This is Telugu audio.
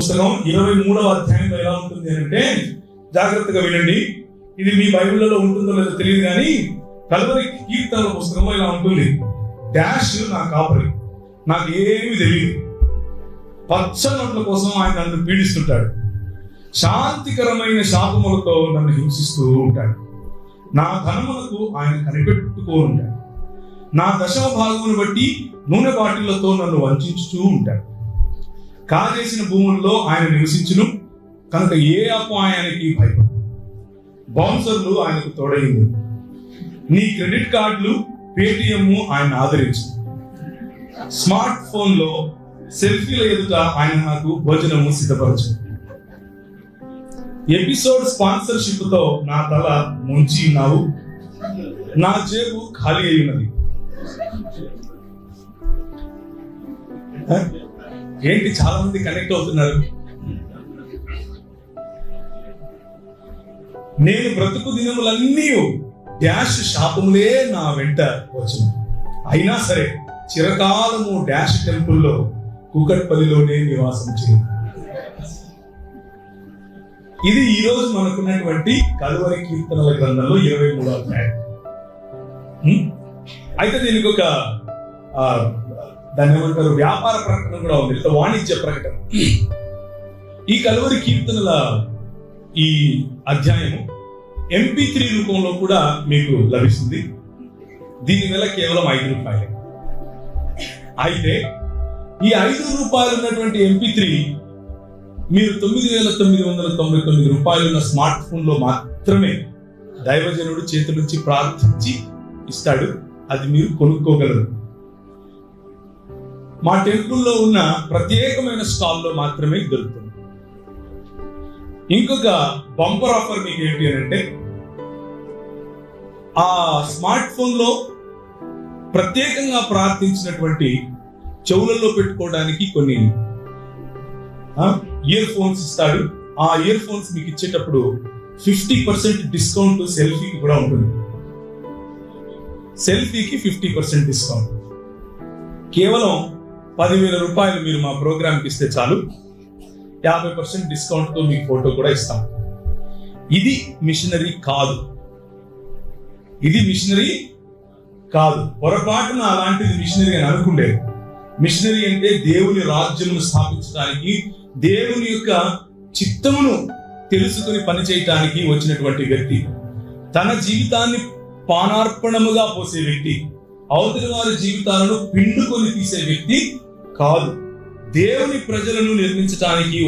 పుస్తకం 23వ అధ్యాయంలో ఎలా ఉంటుంది అంటే, జాగ్రత్తగా వినండి. ఇది మీ బైబిల్లో ఉంటుందో లేదో తెలియదు కానీ కల్వరి కీర్తనల పుస్తకంలో ఇలా ఉంటుంది. డాష్ నా కాపరి, నాకు ఏమీ తెలియదు, పచ్చనొట్ల కోసం ఆయన నన్ను పీడిస్తుంటాడు, శాంతికరమైన శాపములతో నన్ను హింసిస్తూ ఉంటాడు, నా ధనములకు ఆయన కనిపెట్టుకో ఉంటాడు, నా దశమ భాగమును బట్టి నూనె బాటిళ్లతో నన్ను వంచుతూ ఉంటాడు, కాజేసిన భూముల్లో ఆయన నివసించును, కనుక ఏ అపాయానికి భయపడు, బౌన్సర్లు ఆయనకు తోడైంది, నీ క్రెడిట్ కార్డులు పేటిఎం ఆయన ఆదరించు, స్మార్ట్ ఫోన్ లో సెల్ఫీల ఎదుట ఆయన నాకు భోజనము సిద్ధపరచు, ఎపిసోడ్ స్పాన్సర్షిప్ తో నా తల ముంచి ఉన్నావు, నా జేబు ఖాళీ అయి ఉన్నది. ఏంటి చాలా మంది కనెక్ట్ అవుతున్నారు. నేను బ్రతుకు దినములన్నీ డాష్ శాపములే నా వెంట వచ్చిన, అయినా సరే చిరకాలము డాష్ టెంపుల్లో కూకట్పల్లిలోనే నివాసం చేయండి. ఇది ఈ రోజు మనకున్నటువంటి కల్వరి కీర్తనల గ్రంథంలో 23వ అధ్యాయం. అయితే దీనికి ఒక దాన్ని ఏమంటారు, వ్యాపార ప్రకటన కూడా ఉంది, లేదా వాణిజ్య ప్రకటన. ఈ కల్వరి కీర్తనల ఈ అధ్యాయము MP3 రూపంలో కూడా మీకు లభిస్తుంది. దీని వెల కేవలం 5 రూపాయలే. అయితే ఈ 5 రూపాయలు ఉన్నటువంటి MP3 మీరు 9,999 రూపాయలున్న స్మార్ట్ ఫోన్ లో మాత్రమే దైవజనుడు చేతుల నుంచి ప్రార్థించి ఇస్తాడు. అది మీరు కొనుక్కోగలరు. మా టెంపుల్లో ఉన్న ప్రత్యేకమైన స్టాల్లో మాత్రమే దొరుకుతుంది. ఇంకొక బంపర్ ఆఫర్ మీకు ఏంటి అని అంటే, ఆ స్మార్ట్ ఫోన్ లో ప్రత్యేకంగా ప్రార్థించినటువంటి చెవులలో పెట్టుకోవడానికి కొన్ని ఇయర్ ఫోన్స్ ఇస్తాడు. ఆ ఇయర్ ఫోన్స్ మీకు ఇచ్చేటప్పుడు 50% డిస్కౌంట్ సెల్ఫీకి కూడా ఉంటుంది. సెల్ఫీకి 50% డిస్కౌంట్. కేవలం 10,000 రూపాయలు మీరు మా ప్రోగ్రామ్కి ఇస్తే చాలు, 50% డిస్కౌంట్ తో మీకు ఫోటో కూడా ఇస్తాం. ఇది మిషనరీ కాదు, ఇది మిషనరీ కాదు. పొరపాటున అలాంటిది మిషనరీ అని అనుకుండేది. మిషనరీ అంటే దేవుని రాజ్యమును స్థాపించడానికి, దేవుని యొక్క చిత్తమును తెలుసుకుని పనిచేయటానికి వచ్చినటువంటి వ్యక్తి, తన జీవితాన్ని పానార్పణముగా పోసే వ్యక్తి, అవతలి వారి జీవితాలను పిండుకొని తీసే వ్యక్తి కాదు. దేవుని ప్రజలను నిర్మించడానికి